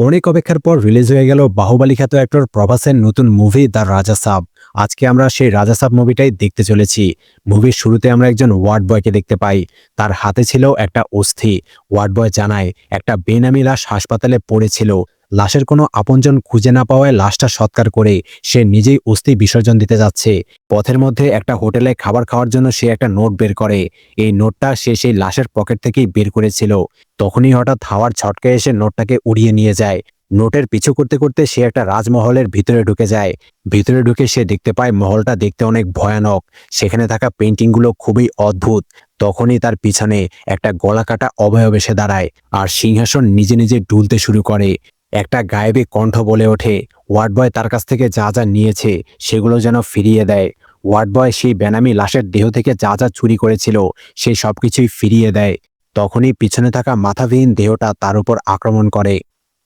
অনেক অপেক্ষার পর রিলিজ হয়ে গেল বাহুবলী খ্যাত অ্যাক্টর প্রভাসের নতুন মুভি দ্য রাজা সাব। আজকে আমরা সেই রাজা সাব মুভিটাই দেখতে চলেছি। মুভির শুরুতে আমরা একজন ওয়ার্ড বয়কে দেখতে পাই। তার হাতে ছিল একটা অস্থি। ওয়ার্ড বয় জানায় একটা বেনামি লাশ হাসপাতালে পড়েছিল। লাশের কোনো আপনজন খুঁজে না পাওয়ায় লাশটা সৎকার করে সে নিজেই অস্থি বিসর্জন দিতে যাচ্ছে। পথের মধ্যে একটা হোটেলে খাবার খাওয়ার জন্য সে একটা নোট বের করে। এই নোটটা সে সেই লাশের পকেট থেকেই বের করেছিল। তখনই হঠাৎ হাওয়ার ঝটকা এসে নোটটাকে উড়িয়ে নিয়ে যায়। নোটের পিছু করতে করতে সে একটা রাজমহলের ভিতরে ঢুকে যায়। ভিতরে ঢুকে সে দেখতে পায় মহলটা দেখতে অনেক ভয়ানক। সেখানে থাকা পেন্টিংগুলো খুবই অদ্ভুত। তখনই তার পিছনে একটা গলাকাটা অবয়ব এসে দাঁড়ায় আর সিংহাসন নিজে নিজে ডুলতে শুরু করে। একটা গায়েবী কণ্ঠ বলে ওঠে, ওয়ার্ড বয় তার কাছ থেকে যা যা নিয়েছে সেগুলো যেন ফিরিয়ে দেয়। ওয়ার্ড বয় সেই বেনামি লাশের দেহ থেকে যা যা চুরি করেছিল সেই সবকিছুই ফিরিয়ে দেয়। তখনই পিছনে থাকা মাথাবিহীন দেহটা তার উপর আক্রমণ করে।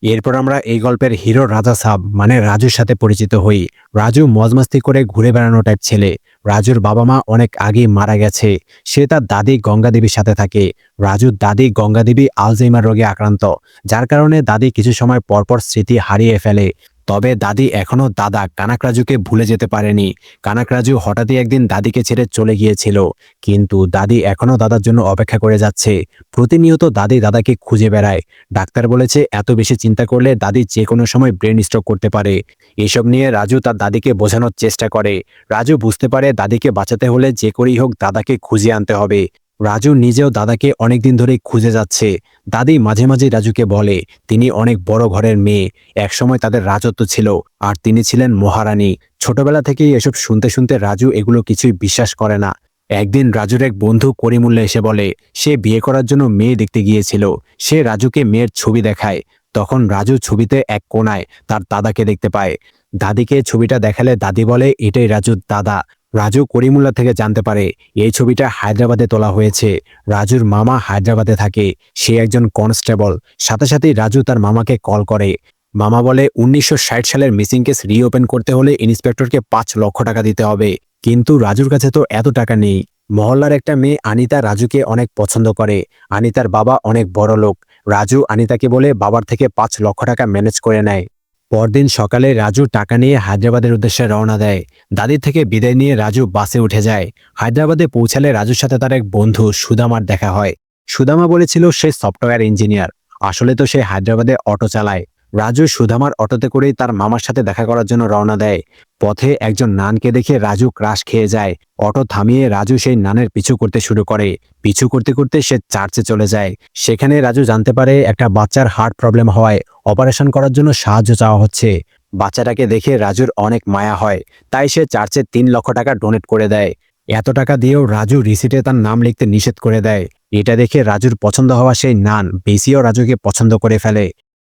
এরপর আমরা এই গল্পের হিরো রাজা সাব মানে রাজুর সাথে পরিচিত হই। রাজু মজমাস্তি করে ঘুরে বেড়ানো টাইপ ছেলে। রাজুর বাবা মা অনেক আগেই মারা গেছে। সে তার দাদি গঙ্গা দেবীর সাথে থাকে। রাজুর দাদি গঙ্গা দেবী আলজাইমার রোগে আক্রান্ত, যার কারণে দাদি কিছু সময় পরপর স্মৃতি হারিয়ে ফেলে। তবে দাদি এখনও দাদা কানাক রাজুকে ভুলে যেতে পারেনি। কানাক রাজু হঠাৎই একদিন দাদিকে ছেড়ে চলে গিয়েছিল, কিন্তু দাদি এখনও দাদার জন্য অপেক্ষা করে যাচ্ছে। প্রতিনিয়ত দাদি দাদাকে খুঁজে বেড়ায়। ডাক্তার বলেছে এত বেশি চিন্তা করলে দাদি যে কোনো সময় ব্রেন স্ট্রোক করতে পারে। এসব নিয়ে রাজু তার দাদিকে বোঝানোর চেষ্টা করে। রাজু বুঝতে পারে দাদিকে বাঁচাতে হলে যে করেই হোক দাদাকে খুঁজে আনতে হবে। রাজু নিজেও দাদাকে অনেকদিন ধরেই খুঁজে যাচ্ছে। দাদি মাঝে মাঝে রাজুকে বলে তিনি অনেক বড় ঘরের মেয়ে, একসময় তাদের রাজত্ব ছিল আর তিনি ছিলেন মহারানী। ছোটবেলা থেকেই এসব শুনতে শুনতে রাজু এগুলো কিছুই বিশ্বাস করে না। একদিন রাজুর এক বন্ধু করিমুল্লা এসে বলে সে বিয়ে করার জন্য মেয়ে দেখতে গিয়েছিল। সে রাজুকে মেয়ের ছবি দেখায়। তখন রাজু ছবিতে এক কোণায় তার দাদাকে দেখতে পায়। দাদিকে ছবিটা দেখালে দাদি বলে এটাই রাজুর দাদা। রাজু করিমুল্লা থেকে জানতে পারে এই ছবিটা হায়দ্রাবাদে তোলা হয়েছে। রাজুর মামা হায়দ্রাবাদে থাকে, সে একজন কনস্টেবল। সাথে সাথেই রাজু তার মামাকে কল করে। মামা বলে 1960 সালের মিসিং কেস রিওপেন করতে হলে ইন্সপেক্টরকে 5 লক্ষ টাকা দিতে হবে। কিন্তু রাজুর কাছে তো এত টাকা নেই। মহল্লার একটা মেয়ে আনিতা রাজুকে অনেক পছন্দ করে। আনিতার বাবা অনেক বড় লোক। রাজু আনিতাকে বলে বাবার থেকে 5 লক্ষ টাকা ম্যানেজ করে নেয়। পরদিন সকালে রাজু টাকা নিয়ে হায়দ্রাবাদের উদ্দেশ্যে রওনা দেয়। দাদির থেকে বিদায় নিয়ে রাজু বাসে উঠে যায়। হায়দ্রাবাদে পৌঁছালে রাজুর সাথে তার এক বন্ধু সুদামার দেখা হয়। সুদামা বলেছিল সে সফটওয়্যার ইঞ্জিনিয়ার। আসলে তো সে হায়দ্রাবাদে অটো চালায়। রাজু সুদামার অটোতে করেই তার মামার সাথে দেখা করার জন্য রওনা দেয়। পথে একজন নানকে দেখে রাজু ক্রাশ খেয়ে যায়। অটো থামিয়ে রাজু সেই নানের পিছু করতে শুরু করে। পিছু করতে করতে সে চার্চে চলে যায়। সেখানে রাজু জানতে পারে একটা বাচ্চার হার্ট প্রবলেম হওয়ায় অপারেশন করার জন্য সাহায্য চাওয়া হচ্ছে। বাচ্চাটাকে দেখে রাজুর অনেক মায়া হয়, তাই সে চার্চে 3 লক্ষ টাকা ডোনেট করে দেয়। এত টাকা দিয়েও রাজু রিসিটে তার নাম লিখতে নিষেধ করে দেয়। এটা দেখে রাজুর পছন্দ হওয়া সেই নান বেশিও রাজুকে পছন্দ করে ফেলে।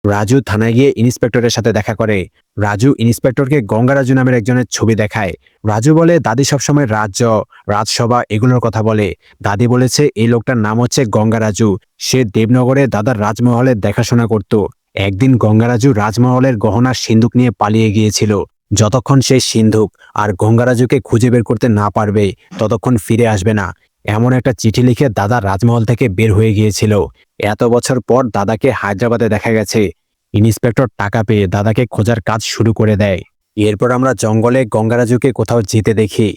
রাজু থানায় গিয়ে ইন্সপেক্টরের সাথে দেখা করে। রাজু ইন্সপেক্টরকে গঙ্গারাজু নামের একজনের ছবি দেখায়। রাজু বলে দাদি সবসময় রাজ্য, রাজসভা এগুলোর কথা বলে। দাদি বলেছে এই লোকটার নাম হচ্ছে গঙ্গারাজু। সে দেবনগরে দাদার রাজমহলের দেখাশোনা করত। একদিন গঙ্গারাজু রাজমহলের গহনার সিন্ধুক নিয়ে পালিয়ে গিয়েছিল। যতক্ষণ সেই সিন্ধুক আর গঙ্গারাজুকে খুঁজে বের করতে না পারবে ততক্ষণ ফিরে আসবে না। এমন একটা চিঠি লিখে দাদা রাজমহল থেকে বের হয়ে গিয়েছিল। এত বছর পর দাদাকে হায়দ্রাবাদে দেখা গেছে। ইন্সপেক্টর টাকা পেয়ে দাদাকে খোঁজার কাজ শুরু করে দেয়। এরপর আমরা জঙ্গলে গঙ্গারাজুকে কোথাও যেতে দেখি।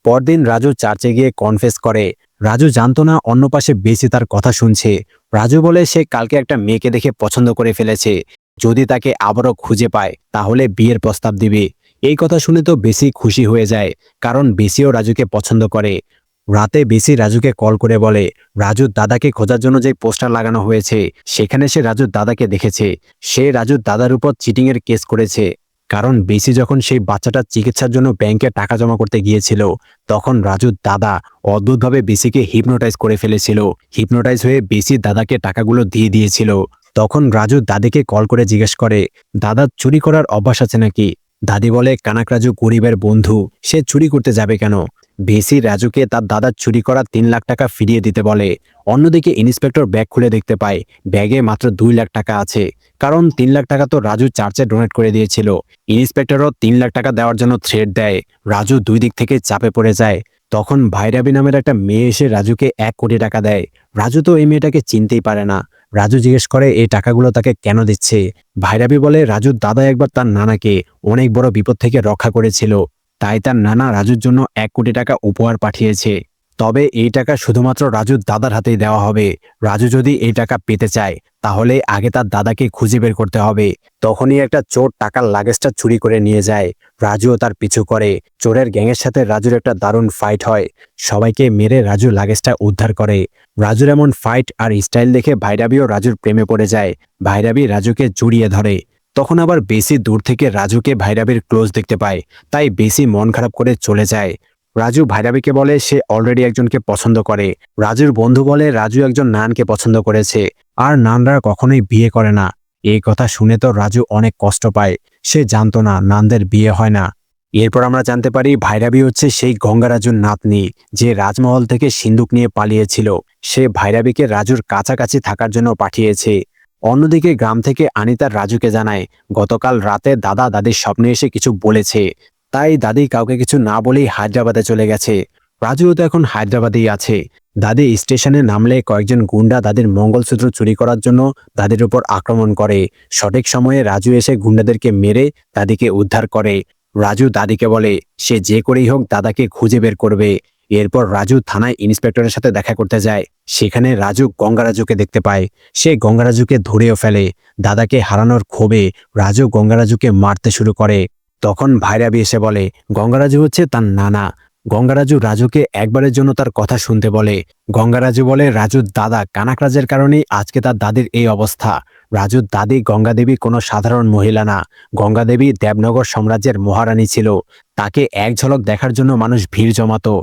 পরদিন রাজু চার্চে গিয়ে কনফেস করে। রাজু জানতো না অন্য পাশে বেশি তার কথা শুনছে। রাজু বলে সে কালকে একটা মেয়েকে দেখে পছন্দ করে ফেলেছে। যদি তাকে আবারও খুঁজে পায় তাহলে বিয়ের প্রস্তাব দিবে। এই কথা শুনে তো বেশি খুশি হয়ে যায়, কারণ বেশিও রাজুকে পছন্দ করে। রাতে বেশি রাজুকে কল করে বলে রাজুর দাদাকে খোঁজার জন্য যে পোস্টার লাগানো হয়েছে সেখানে সে রাজুর দাদাকে দেখেছে। সে রাজুর দাদার উপর চিটিংয়ের কেস করেছে, কারণ বেশি যখন সেই বাচ্চাটার চিকিৎসার জন্য ব্যাংকে টাকা জমা করতে গিয়েছিল তখন রাজুর দাদা অদ্ভুতভাবে বেশিকে হিপনোটাইজ করে ফেলেছিল। হিপনোটাইজ হয়ে বেশি দাদাকে টাকাগুলো দিয়ে দিয়েছিল। তখন রাজু দাদিকে কল করে জিজ্ঞেস করে দাদার চুরি করার অভ্যাস আছে নাকি। দাদি বলে কানাক রাজু গরিবের বন্ধু, সে চুরি করতে যাবে কেন। বেশি রাজুকে তার দাদার চুরি করা 3 লাখ টাকা ফিরিয়ে দিতে বলে। অন্যদিকে ইন্সপেক্টর ব্যাগ খুলে দেখতে পায় ব্যাগে মাত্র 2 লাখ টাকা আছে, কারণ 3 লাখ টাকা তো রাজু চার্চে ডোনেট করে দিয়েছিল। ইন্সপেক্টরও 3 লাখ টাকা দেওয়ার জন্য থ্রেট দেয়। রাজু দুই দিক থেকে চাপে পড়ে যায়। তখন ভাইরাবি নামের একটা মেয়ে এসে রাজুকে 1 কোটি টাকা দেয়। রাজু তো এই মেয়েটাকে চিনতেই পারে না। রাজু জিজ্ঞেস করে এই টাকাগুলো তাকে কেন দিচ্ছে। ভাইরাবি বলে রাজুর দাদা একবার তার নানাকে অনেক বড় বিপদ থেকে রক্ষা করেছিল, তাই তার নানা রাজুর জন্য 1 কোটি টাকা উপহার পাঠিয়েছে। তবে এই টাকা শুধুমাত্র রাজুর দাদার হাতেই দেওয়া হবে। রাজু যদি এই টাকা পেতে চায় তাহলে আগে তার দাদাকে খুঁজে বের করতে হবে। তখনই একটা চোর টাকার লাগেজটা চুরি করে নিয়ে যায়। রাজুও তার পিছু করে। চোরের গ্যাংয়ের সাথে রাজুর একটা দারুণ ফাইট হয়। সবাইকে মেরে রাজু লাগেজটা উদ্ধার করে। রাজুর এমন ফাইট আর স্টাইল দেখে ভাইরাবিও রাজুর প্রেমে পড়ে যায়। ভাইরাবি রাজুকে জড়িয়ে ধরে। তখন আবার বেশি দূর থেকে রাজুকে ভাইরাবির ক্লোজ দেখতে পায়, তাই বেশি মন খারাপ করে চলে যায়। রাজু ভাইরাবিকে বলে সে অলরেডি একজনকে পছন্দ করে। রাজুর বন্ধু বলে রাজু একজন নানকে পছন্দ করেছে, আর নানরা কখনোই বিয়ে করে না। এই কথা শুনে তো রাজু অনেক কষ্ট পায়। সে জানতো না নানদের বিয়ে হয় না। এরপর আমরা জানতে পারি ভাইরাবি হচ্ছে সেই গঙ্গারাজুর নাতনি, যে রাজমহল থেকে সিন্দুক নিয়ে পালিয়েছিল। সে ভাইরাবিকে রাজুর কাছাকাছি থাকার জন্য পাঠিয়েছে। অন্যদিকে গ্রাম থেকে আনিতা রাজুকে জানায় গতকাল রাতে দাদা দাদির স্বপ্নে এসে কিছু বলেছে, তাই দাদি কাউকে কিছু না বলেই হায়দ্রাবাদে চলে গেছে। রাজুও তো এখন হায়দ্রাবাদেই আছে। দাদি স্টেশনে নামলে কয়েকজন গুন্ডা দাদির মঙ্গলসূত্র চুরি করার জন্য দাদির উপর আক্রমণ করে। সঠিক সময়ে রাজু এসে গুন্ডাদেরকে মেরে দাদিকে উদ্ধার করে। রাজু দাদিকে বলে সে যে করেই হোক দাদাকে খুঁজে বের করবে। এরপর রাজু থানায় ইন্সপেক্টরের সাথে দেখা করতে যায়। সেখানে রাজু গঙ্গারাজুকে দেখতে পায়। সে গঙ্গারাজুকে ধরেও ফেলে। দাদাকে হারানোর ক্ষোভে রাজু গঙ্গারাজুকে মারতে শুরু করে। তখন ভাইরাবি এসে বলে গঙ্গারাজু হচ্ছে তার নানা। গঙ্গারাজু রাজুকে একবারের জন্য তার কথা শুনতে বলে। গঙ্গারাজু বলে রাজুর দাদা কানাকরাজের কারণেই আজকে তার দাদির এই অবস্থা। রাজুর দাদি গঙ্গাদেবী কোনো সাধারণ মহিলা না। গঙ্গাদেবী দেবনগর সাম্রাজ্যের মহারানী ছিল। তাকে এক ঝলক দেখার জন্য মানুষ ভিড় জমাতো।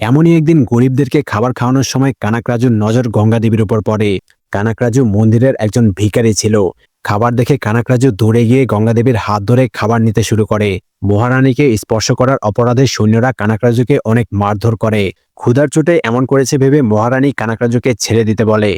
এমনই একদিন গরিবদেরকে খাবার খাওয়ানোর সময় কানাকরাজুর নজর গঙ্গাদেবীর উপর পড়ে। কানাকরাজু মন্দিরের একজন ভিখারি ছিল। খাবার দেখে কানাকরাজু দৌড়ে গিয়ে গঙ্গাদেবীর হাত ধরে খাবার নিতে শুরু করে। মহারানীকে স্পর্শ করার অপরাধে সৈন্যরা কানাকরাজুকে অনেক মারধর করে। ক্ষুধার চোটে এমন করেছে ভেবে মহারানী কানাকরাজুকে ছেড়ে দিতে বলে।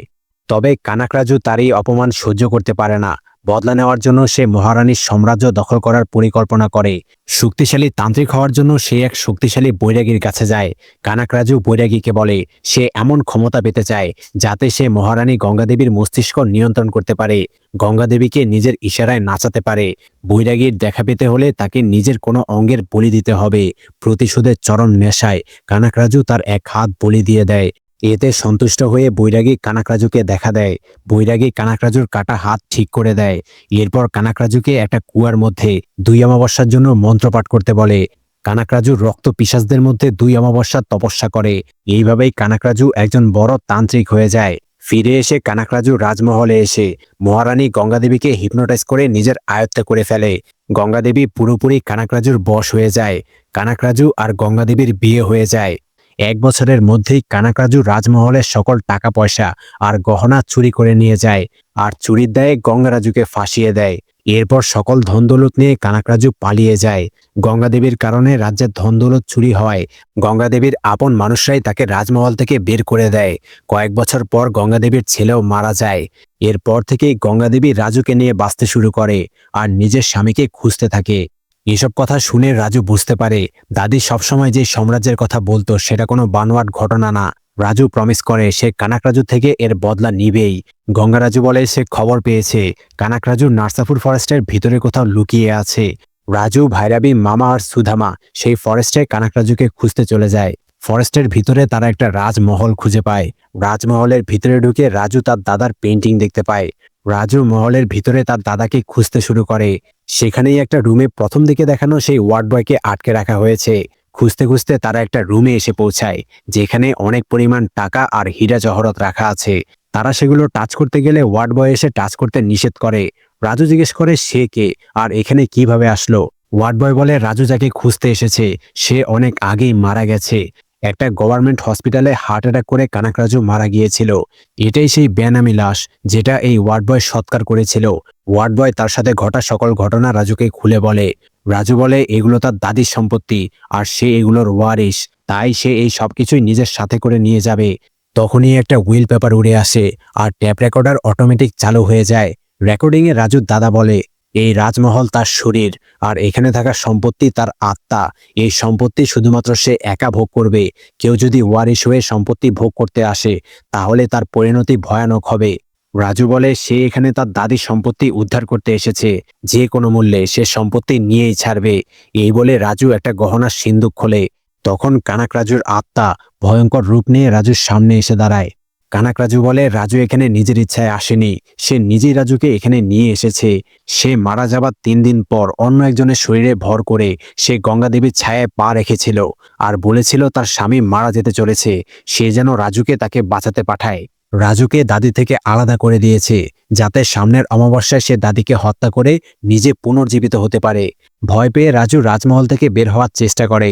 তবে কানাকরাজু তার এই অপমান সহ্য করতে পারে না। বদলা নেওয়ার জন্য সে মহারানীর সাম্রাজ্য দখল করার পরিকল্পনা করে। শক্তিশালী তান্ত্রিক হওয়ার জন্য সে এক শক্তিশালী বৈরাগীর কাছে যায়। কানাকরাজু বৈরাগীকে বলে সে এমন ক্ষমতা পেতে চায় যাতে সে মহারানী গঙ্গাদেবীর মস্তিষ্ক নিয়ন্ত্রণ করতে পারে, গঙ্গাদেবীকে নিজের ইশারায় নাচাতে পারে। বৈরাগীর দেখা পেতে হলে তাকে নিজের কোনো অঙ্গের বলি দিতে হবে। প্রতিশোধের চরম নেশায় কানাকরাজু তার এক হাত বলি দিয়ে দেয়। এতে সন্তুষ্ট হয়ে বৈরাগী কানাকরাজুকে দেখা দেয়। বৈরাগী কানাকরাজুর কাটা হাত ঠিক করে দেয়। এরপর কানাকরাজুকে একটা কুয়ার মধ্যে 2 অমাবস্যার জন্য মন্ত্রপাঠ করতে বলে। কানাকরাজু রক্ত পিশাচদের মধ্যে 2 অমাবস্যার তপস্যা করে। এইভাবেই কানাকরাজু একজন বড় তান্ত্রিক হয়ে যায়। ফিরে এসে কানাকরাজু রাজমহলে এসে মহারানী গঙ্গাদেবীকে হিপনোটাইজ করে নিজের আয়ত্তে করে ফেলে। গঙ্গাদেবী পুরোপুরি কানাকরাজুর বশ হয়ে যায়। কানাকরাজু আর গঙ্গাদেবীর বিয়ে হয়ে যায়। 1 বছরের মধ্যেই কানাকরাজু রাজমহলের সকল টাকা পয়সা আর গহনা চুরি করে নিয়ে যায়, আর চুরির দায়ে গঙ্গারাজুকে ফাঁসিয়ে দেয়। এরপর সকল ধনদৌলত নিয়ে কানাকরাজু পালিয়ে যায়। গঙ্গাদেবীর কারণে রাজ্যের ধনদৌলত চুরি হওয়ায় গঙ্গাদেবীর আপন মানুষরাই তাকে রাজমহল থেকে বের করে দেয়। কয়েক বছর পর গঙ্গাদেবীর ছেলেও মারা যায়। এরপর থেকেই গঙ্গাদেবী রাজুকে নিয়ে বাঁচতে শুরু করে আর নিজের স্বামীকে খুঁজতে থাকে। এসব কথা শুনে রাজু বুঝতে পারে দাদি সবসময় যে সাম্রাজ্যের কথা বলতো সেটা কোনো বানোয়াট ঘটনা না। রাজু প্রমিস করে সে কানাকরাজু থেকে এর বদলা নিবেই। গঙ্গারাজু বলে সে খবর পেয়েছে কানাকরাজু নার্সাপুর ফরেস্টের ভিতরে কোথাও লুকিয়ে আছে। রাজু, ভাইরাবি, মামা আর সুধামা সেই ফরেস্টে কানাকরাজুকে খুঁজতে চলে যায়। ফরেস্টের ভিতরে তারা একটা রাজমহল খুঁজে পায়। রাজমহলের ভিতরে ঢুকে রাজু তার দাদার পেন্টিং দেখতে পায়। রাজু মহলের ভিতরে তার দাদাকে খুঁজতে শুরু করে। সেখানেই একটা রুমে প্রথম দিকে দেখানো সেই ওয়ার্ড বয়কে আটকে রাখা হয়েছে। খুঁজতে খুঁজতে তারা একটা রুমে এসে পৌঁছায়, যেখানে অনেক পরিমাণ টাকা আর হীরা জহরত রাখা আছে। তারা সেগুলো টাচ করতে গেলে ওয়ার্ড বয় এসে টাচ করতে নিষেধ করে। রাজু জিজ্ঞেস করে সে কে আর এখানে কিভাবে আসলো। ওয়ার্ড বয় বলে রাজু যাকে খুঁজতে এসেছে সে অনেক আগেই মারা গেছে। একটা গভর্নমেন্ট হসপিটালে হার্ট অ্যাটাক করে কানাকরাজু মারা গিয়েছিল। এটাই সেই বেনামি লাশ যেটা এই ওয়ার্ড বয় সৎকার করেছিল। ওয়ার্ড বয় তার সাথে ঘটা সকল ঘটনা রাজুকে খুলে বলে। রাজু বলে এগুলো তার দাদির সম্পত্তি আর সে এগুলোর ওয়ারিশ, তাই সে এই সবকিছুই নিজের সাথে করে নিয়ে যাবে। তখনই একটা হুইল পেপার উড়ে আসে আর ট্যাপ রেকর্ডার অটোমেটিক চালু হয়ে যায়। রেকর্ডিংয়ে রাজুর দাদা বলে এই রাজমহল তার শরীর আর এখানে থাকা সম্পত্তি তার আত্মা। এই সম্পত্তি শুধুমাত্র সে একা ভোগ করবে। কেউ যদি ওয়ারিশ হয়ে সম্পত্তি ভোগ করতে আসে তাহলে তার পরিণতি ভয়ানক হবে। রাজু বলে সে এখানে তার দাদির সম্পত্তি উদ্ধার করতে এসেছে, যে কোনো মূল্যে সে সম্পত্তি নিয়েই ছাড়বে। এই বলে রাজু একটা গহনার সিন্দুক খোলে। তখন কানাক রাজুর আত্মা ভয়ঙ্কর রূপ নিয়ে রাজুর সামনে এসে দাঁড়ায়। কানাক রাজু বলে রাজু এখানে নিজের ইচ্ছায় আসেনি, সে নিজেই রাজুকে এখানে নিয়ে এসেছে। সে মারা যাবার 3 দিন পর অন্য একজনের শরীরে ভর করে সে গঙ্গা দেবীর ছায়ায় পা রেখেছিল আর বলেছিল তার স্বামী মারা যেতে চলেছে, সে যেন রাজুকে তাকে বাঁচাতে পাঠায়। রাজুকে দাদি থেকে আলাদা করে দিয়েছে, যাতে সামনের অমাবস্যায় সে দাদিকে হত্যা করে নিজে পুনর্জীবিত হতে পারে। ভয় পেয়ে রাজু রাজমহল থেকে বের হওয়ার চেষ্টা করে,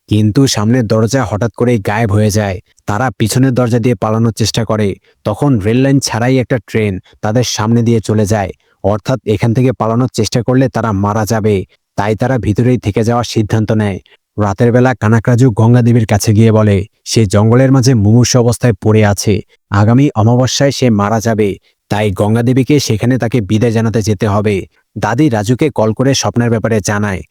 কিন্তু সামনের দরজা হঠাৎ করেই গায়েব হয়ে যায়। তারা পিছনের দরজা দিয়ে পালানোর চেষ্টা করে, তখন রেললাইন ছাড়াই একটা ট্রেন তাদের সামনে দিয়ে চলে যায়। অর্থাৎ এখান থেকে পালানোর চেষ্টা করলে তারা মারা যাবে, তাই তারা ভিতরেই থেকে যাওয়ার সিদ্ধান্ত নেয়। রাতের বেলা কানাক রাজু গঙ্গা দেবীর কাছে গিয়ে বলে সে জঙ্গলের মাঝে মুমূর্ষু অবস্থায় পড়ে আছে, আগামী অমাবস্যায় সে মারা যাবে, তাই গঙ্গা দেবীকে সেখানে তাকে বিদায় জানাতে যেতে হবে। দাদি রাজুকে কল করে স্বপ্নের ব্যাপারে জানায়।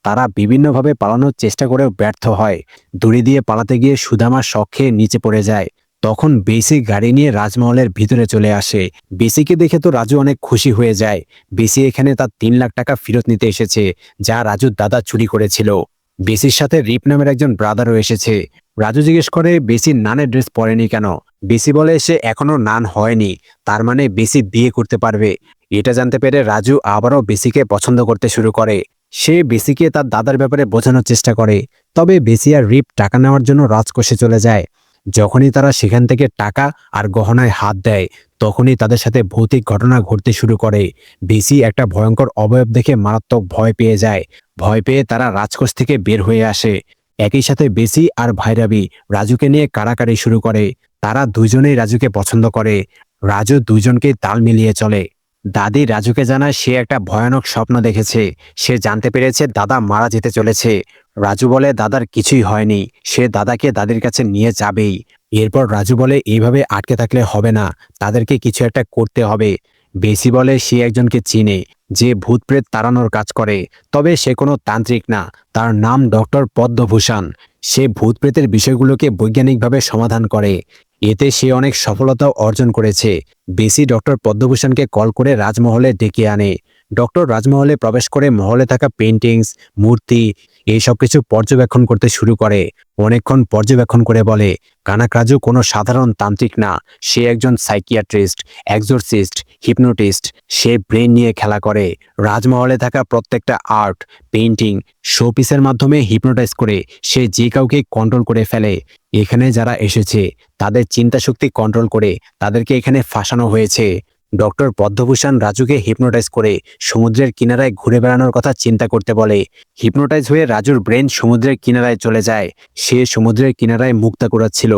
তারা বিভিন্নভাবে পালানোর চেষ্টা করেও ব্যর্থ হয়। দড়ি দিয়ে পালাতে গিয়ে সুদামা শক খেয়ে নিচে পড়ে যায়। তখন বেসি গাড়ি নিয়ে রাজমহলের ভিতরে চলে আসে। বেসিকে দেখে তো রাজু অনেক খুশি হয়ে যায়। বেসি এখানে তার 3 লাখ টাকা ফেরত নিতে এসেছে, যা রাজুর দাদা চুরি করেছিল। বেসির সাথে রিপ নামের একজন ব্রাদারও এসেছে। রাজু জিজ্ঞেস করে বেসি নানের ড্রেস পরেনি কেন। বেসি বলে সে এখনো নান হয়নি, তার মানে বেসি বিয়ে করতে পারবে। এটা জানতে পেরে রাজু আবারও বেসিকে পছন্দ করতে শুরু করে। সে বেসিকে তার দাদার ব্যাপারে বোঝানোর চেষ্টা করে, তবে বেসি আর রিপ টাকা নেওয়ার জন্য রাজকোষে চলে যায়। যখনই তারা সেখান থেকে টাকা আর গহনায় হাত দেয়, তখনই তাদের সাথে ভৌতিক ঘটনা ঘটতে শুরু করে। বেসি একটা ভয়ঙ্কর অবয়ব দেখে মারাত্মক ভয় পেয়ে যায়। ভয় পেয়ে তারা রাজকোষ থেকে বের হয়ে আসে। একই সাথে বেসি আর ভাইরাবি রাজুকে নিয়ে কাড়াকাড়ি শুরু করে। তারা দুজনেই রাজুকে পছন্দ করে। রাজু দুজনকেই তাল মিলিয়ে চলে। দাদি রাজুকে জানায় সে একটা ভয়ানক স্বপ্ন দেখেছে। সে জানতে পেরেছে দাদা মারা যেতে চলেছে। রাজু বলে দাদার কিছুই হয়নি, সে দাদাকে দাদির কাছে নিয়ে যাবেই। এরপর রাজু বলে এইভাবে আটকে থাকলে হবে না, তাদেরকে কিছু একটা করতে হবে। বেসি বলে সে একজনকে চিনে, যে ভূতপ্রেত তাড়ানোর কাজ করে, তবে সে কোনো তান্ত্রিক না, তার নাম ডক্টর পদ্মভূষণ। সে ভূতপ্রেতের বিষয়গুলোকে বৈজ্ঞানিকভাবে সমাধান করে। এতে সে অনেক সফলতাও অর্জন করেছে। বেসি ডক্টর পদ্মভূষণকে কল করে রাজমহলে ডেকে আনে। ডক্টর রাজমহলে প্রবেশ করে মহলে থাকা পেইন্টিংস, মূর্তি এইসব কিছু পর্যবেক্ষণ করতে শুরু করে। অনেকক্ষণ পর্যবেক্ষণ করে বলে কানাক রাজু কোনো সাধারণ তান্ত্রিক না, সে একজন সাইকিয়াট্রিস্ট, এক্সোরসিস্ট, হিপনোটিস্ট। সে ব্রেন নিয়ে খেলা করে। রাজমহলে থাকা প্রত্যেকটা আর্ট, পেইন্টিং, শোপিসের মাধ্যমে হিপনোটাইজ করে সে যে কাউকে কন্ট্রোল করে ফেলে। এখানে যারা এসেছে তাদের চিন্তাশক্তি কন্ট্রোল করে তাদেরকে এখানে ফাঁসানো হয়েছে। ডক্টর পদ্মভূষণ রাজুকে হিপনোটাইজ করে সমুদ্রের কিনারায় ঘুরে বেড়ানোর কথা চিন্তা করতে বলে। হিপনোটাইজ হয়ে রাজুর ব্রেন সমুদ্রের কিনারায় চলে যায়। সে সমুদ্রের কিনারায় মুক্তা কুড়াচ্ছিল।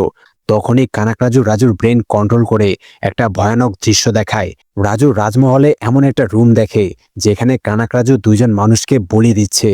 তখনই কানাক রাজু রাজুর ব্রেন কন্ট্রোল করে একটা ভয়ানক দৃশ্য দেখায়। রাজু রাজমহলে এমন একটা রুম দেখে যেখানে কানাক রাজু দুইজন মানুষকে বলি দিচ্ছে।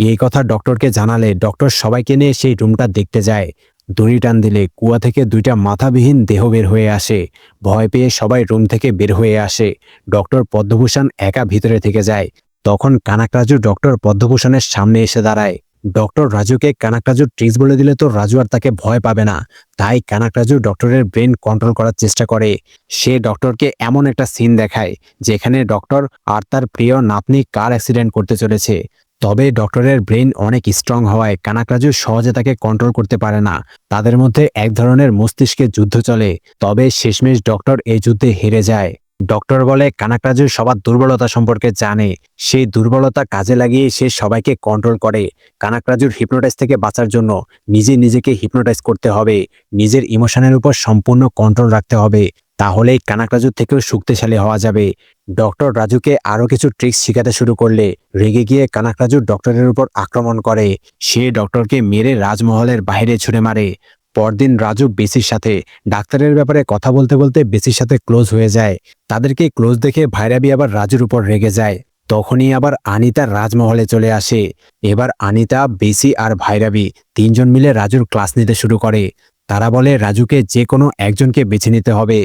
এই কথা ডক্টরকে জানালে ডক্টর সবাইকে নিয়ে সেই রুমটা দেখতে যায়। দড়ি টান দিলে কুয়া থেকে 2টা মাথাবিহীন দেহ বের হয়ে আসে। ভয় পেয়ে সবাই রুম থেকে বের হয়ে আসে। ডক্টর পদ্মভূষণ একা ভিতরে থেকে যায়। তখন কানাক রাজু ডক্টর পদ্মভূষণের সামনে এসে দাঁড়ায়। ডক্টর রাজুকে কানাক রাজুর ট্রিক্স বলে দিলে তো রাজু আর তাকে ভয় পাবে না, তাই কানাক রাজু ডক্টরের ব্রেন কন্ট্রোল করার চেষ্টা করে। সে ডক্টরকে এমন একটা সিন দেখায় যেখানে ডক্টর আর তার প্রিয় নাতনি কার অ্যাক্সিডেন্ট করতে চলেছে। তবে ডক্টরের ব্রেন অনেক স্ট্রং হওয়ায় কানাক রাজু সহজে তাকে কন্ট্রোল করতে পারে না। তাদের মধ্যে এক ধরনের মস্তিষ্কের যুদ্ধ চলে, তবে শেষমেশ ডক্টর এই যুদ্ধে হেরে যায়। ডক্টর বলে কানাক রাজু সবার দুর্বলতা সম্পর্কে জানে, সেই দুর্বলতা কাজে লাগিয়ে সে সবাইকে কন্ট্রোল করে। কানাক রাজুর হিপনোটাইজ থেকে বাঁচার জন্য নিজেকে হিপনোটাইজ করতে হবে, নিজের ইমোশনের উপর সম্পূর্ণ কন্ট্রোল রাখতে হবে, তাহলেই কানাক রাজুর থেকেও শক্তিশালী হওয়া যাবে। ডক্টর রাজুকে আরও কিছু ট্রিক্স শেখাতে শুরু করলে রেগে গিয়ে কানাক রাজু ডক্টরের উপর আক্রমণ করে। সে ডক্টরকে মেরে রাজমহলের বাইরে ছুড়ে মারে। পরদিন রাজু বেসির সাথে ডাক্তারের ব্যাপারে কথা বলতে বলতে বেসির সাথে ক্লোজ হয়ে যায়। তাদেরকে ক্লোজ দেখে ভাইরাবি আবার রাজুর উপর রেগে যায়। তখনই আবার আনিতা রাজমহলে চলে আসে। এবার আনিতা, বেসি আর ভাইরাবি 3জন মিলে রাজুর ক্লাস নিতে শুরু করে। তারা বলে রাজুকে যে কোনো একজনকে বেছে নিতে হবে।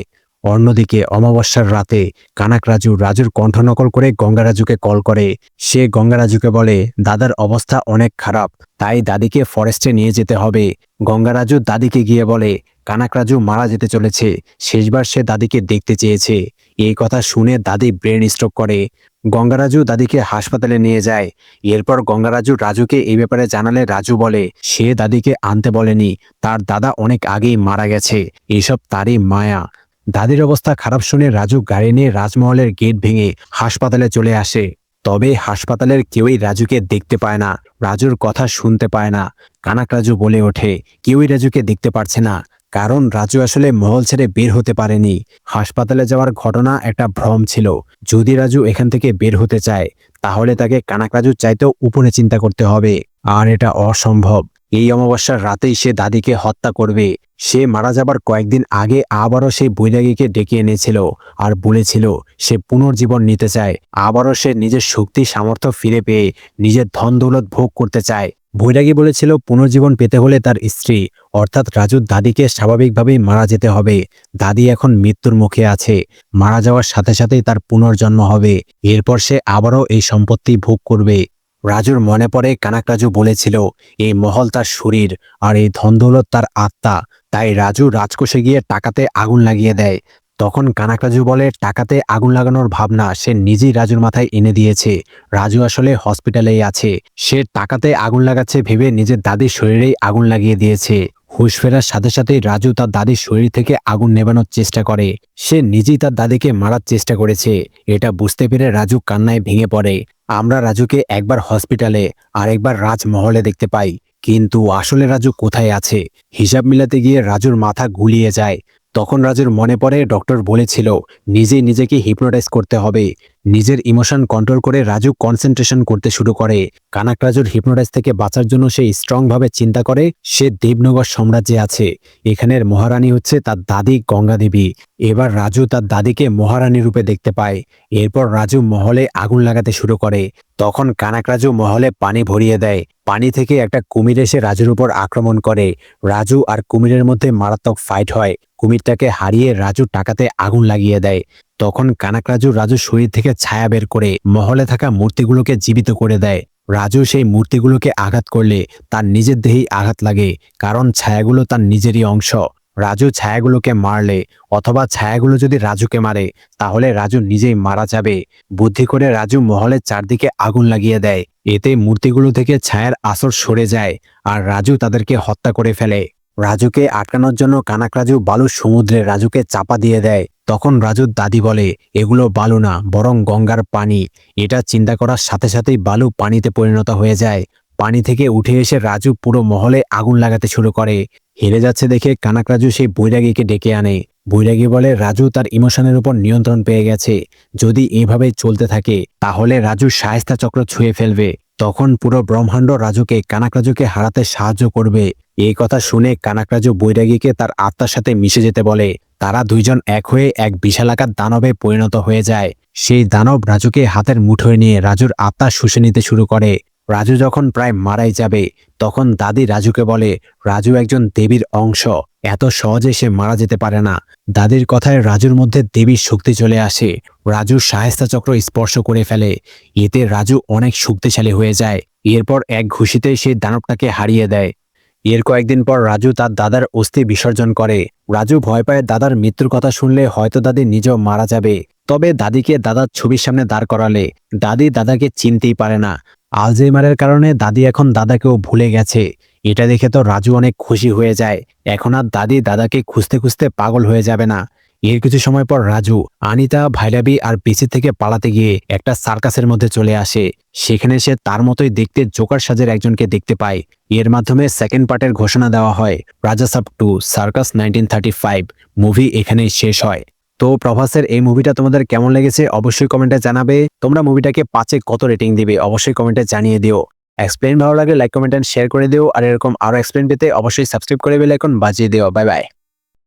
অন্যদিকে অমাবস্যার রাতে কানাক রাজু রাজুর কণ্ঠ নকল করে গঙ্গারাজুকে কল করে। সে গঙ্গারাজুকে বলে দাদার অবস্থা অনেক খারাপ, তাই দাদিকে ফরেস্টে নিয়ে যেতে হবে। গঙ্গারাজু দাদিকে গিয়ে বলে কানাক রাজু মারা যেতে চলেছে, শেষবার সে দাদিকে দেখতে চেয়েছে। এই কথা শুনে দাদি ব্রেন স্ট্রোক করে। গঙ্গারাজু দাদিকে হাসপাতালে নিয়ে যায়। এরপর গঙ্গারাজু রাজুকে এই ব্যাপারে জানালে রাজু বলে সে দাদিকে আনতে বলেনি, তার দাদা অনেক আগেই মারা গেছে, এসব তারই মায়া। দাদির অবস্থা খারাপ শুনে রাজু গাড়ি নিয়ে রাজমহলের গেট ভেঙে হাসপাতালে চলে আসে। তবে হাসপাতালের কেউই রাজুকে দেখতে পায় না, রাজুর কথা শুনতে পায় না। কানাক রাজু বলে ওঠে কেউই রাজুকে দেখতে পারছে না, কারণ রাজু আসলে মহল ছেড়ে বের হতে পারেনি। হাসপাতালে যাওয়ার ঘটনা একটা ভ্রম ছিল। যদি রাজু এখান থেকে বের হতে চায় তাহলে তাকে কানাক রাজুর চাইতেও উপরে চিন্তা করতে হবে, আর এটা অসম্ভব। এই অমাবস্যার রাতেই সে দাদিকে হত্যা করবে। সে মারা যাবার কয়েকদিন আগে আবারও সেই বৈরাগীকে ডেকে এনেছিল আর বলেছিল সে পুনর্জীবন নিতে চায়। আবারও সে নিজের শক্তি সামর্থ্য ফিরে পেয়ে নিজের ধন দৌলত ভোগ করতে চায়। বৈরাগী বলেছিল পুনর্জীবন পেতে হলে তার স্ত্রী অর্থাৎ রাজুর দাদিকে স্বাভাবিকভাবেই মারা যেতে হবে। দাদি এখন মৃত্যুর মুখে আছে, মারা যাওয়ার সাথে সাথেই তার পুনর্জন্ম হবে। এরপর সে আবারও এই সম্পত্তি ভোগ করবে। রাজুর মনে পড়ে কানাক রাজু বলেছিল এই মহল তার শরীর আর এই ধনদৌলত তার আত্মা। তাই রাজু রাজকোষে গিয়ে টাকাতে আগুন লাগিয়ে দেয়। তখন কানাক রাজু বলে টাকাতে আগুন লাগানোর ভাবনা সে নিজেই রাজুর মাথায় এনে দিয়েছে। রাজু আসলে হসপিটালেই আছে, সে টাকাতে আগুন লাগাচ্ছে ভেবে নিজের দাদির শরীরেই আগুন লাগিয়ে দিয়েছে। হুঁশ ফেরার সাথে সাথেই রাজু তার দাদির শরীর থেকে আগুন নেভানোর চেষ্টা করে। সে নিজেই তার দাদিকে মারার চেষ্টা করেছে। এটা বুঝতে পেরে রাজু কান্নায় ভেঙে পড়ে। আমরা রাজুকে একবার হসপিটালে আর একবার রাজমহলে দেখতে পাই, কিন্তু আসলে রাজু কোথায় আছে হিসাব মিলাতে গিয়ে রাজুর মাথা গুলিয়ে যায়। তখন রাজুর মনে পড়ে ডক্টর বলেছিল নিজেই নিজেকে হিপনোটাইজ করতে হবে। নিজের ইমোশন কন্ট্রোল করে রাজু কনসেন্ট্রেশন করতে শুরু করে। কানাক রাজুর হিপনোটাইজ থেকে বাঁচার জন্য সে স্ট্রংভাবে চিন্তা করে সে দেবনগর সাম্রাজ্যে আছে, এখানের মহারানী হচ্ছে তার দাদি গঙ্গা দেবী। এবার রাজু তার দাদিকে মহারানী রূপে দেখতে পায়। এরপর রাজু মহলে আগুন লাগাতে শুরু করে। তখন কানাক রাজু মহলে পানি ভরিয়ে দেয়। পানি থেকে একটা কুমির এসে রাজুর উপর আক্রমণ করে। রাজু আর কুমিরের মধ্যে মারাত্মক ফাইট হয়। কুমিরটাকে হারিয়ে রাজু টাকাতে আগুন লাগিয়ে দেয়। তখন কানাক রাজু রাজুর শরীর থেকে ছায়া বের করে মহলে থাকা মূর্তিগুলোকে জীবিত করে দেয়। রাজু সেই মূর্তিগুলোকে আঘাত করলে তার নিজের দেহেই আঘাত লাগে, কারণ ছায়াগুলো তার নিজেরই অংশ। রাজু ছায়াগুলোকে মারলে অথবা ছায়াগুলো যদি রাজুকে মারে তাহলে রাজু নিজেই মারা যাবে। বুদ্ধি করে রাজু মহলের চারদিকে আগুন লাগিয়ে দেয়। এতে মূর্তিগুলো থেকে ছায়ার আসর সরে যায় আর রাজু তাদেরকে হত্যা করে ফেলে। রাজুকে আটকানোর জন্য কানাক রাজু বালুর সমুদ্রে রাজুকে চাপা দিয়ে দেয়। তখন রাজুর দাদি বলে এগুলো বালু না, বরং গঙ্গার পানি। এটা চিন্তা করার সাথে সাথেই বালু পানিতে পরিণত হয়ে যায়। পানি থেকে উঠে এসে রাজু পুরো মহলে আগুন লাগাতে শুরু করে। হেরে যাচ্ছে দেখে কানাক রাজু সেই বৈরাগীকে ডেকে আনে। বৈরাগী বলে রাজু তার ইমোশনের উপর নিয়ন্ত্রণ পেয়ে গেছে, যদি এভাবেই চলতে থাকে তাহলে রাজু শায়েস্তা চক্র ছুঁয়ে ফেলবে। তখন পুরো ব্রহ্মাণ্ড রাজুকে কানাক রাজুকে হারাতে সাহায্য করবে। এই কথা শুনে কানাক রাজু বৈরাগীকে তার আত্মার সাথে মিশে যেতে বলে। তারা দুইজন এক হয়ে এক বিশালাকার দানবে পরিণত হয়ে যায়। সেই দানব রাজুকে হাতের মুঠোয় নিয়ে রাজুর আত্মা শুষে নিতে শুরু করে। রাজু যখন প্রায় মারাই যাবে তখন দাদি রাজুকে বলে রাজু একজন দেবীর অংশ, এত সহজে সে মারা যেতে পারে না। দাদির কথায় রাজুর মধ্যে দেবীর শক্তি চলে আসে। রাজু শায়েস্তা চক্র স্পর্শ করে ফেলে। এতে রাজু অনেক শক্তিশালী হয়ে যায়। এরপর এক ঘুষিতে সে দানবটাকে হারিয়ে দেয়। এর কয়েকদিন পর রাজু তার দাদার অস্থি বিসর্জন করে। রাজু ভয় পায় দাদার মৃত্যুর কথা শুনলে হয়তো দাদি নিজেও মারা যাবে। তবে দাদিকে দাদার ছবির সামনে দাঁড় করালে দাদি দাদাকে চিনতেই পারে না। আলঝেইমারের কারণে দাদি এখন দাদাকেও ভুলে গেছে। এটা দেখে তো রাজু অনেক খুশি হয়ে যায়। এখন আর দাদি দাদাকে খুঁজতে খুঁজতে পাগল হয়ে যাবে না। এর কিছু সময় পর রাজু আনিতা, ভাইরাবি আর পিসি থেকে পালাতে গিয়ে একটা সার্কাসের মধ্যে চলে আসে। সেখানে সে তার মতোই দেখতে জোকার সাজের একজনকে দেখতে পায়। এর মাধ্যমে সেকেন্ড পার্টের ঘোষণা দেওয়া হয়, রাজা সাব 2 সার্কাস 1935 মুভি এখানেই শেষ হয়। তো প্রভাসের এই মুভিটা তোমাদের কেমন লেগেছে অবশ্যই কমেন্টে জানাবে। তোমরা মুভিটাকে 5-এ কত রেটিং দিবে অবশ্যই কমেন্টে জানিয়ে দিও। এক্সপ্লেইন ভালো লাগলে লাইক কমেন্ট এন্ড শেয়ার করে দিও। আর এরকম আরো এক্সপ্লেইন পেতে অবশ্যই সাবস্ক্রাইব করে বেল আইকন বাজিয়ে দিও। Bye bye.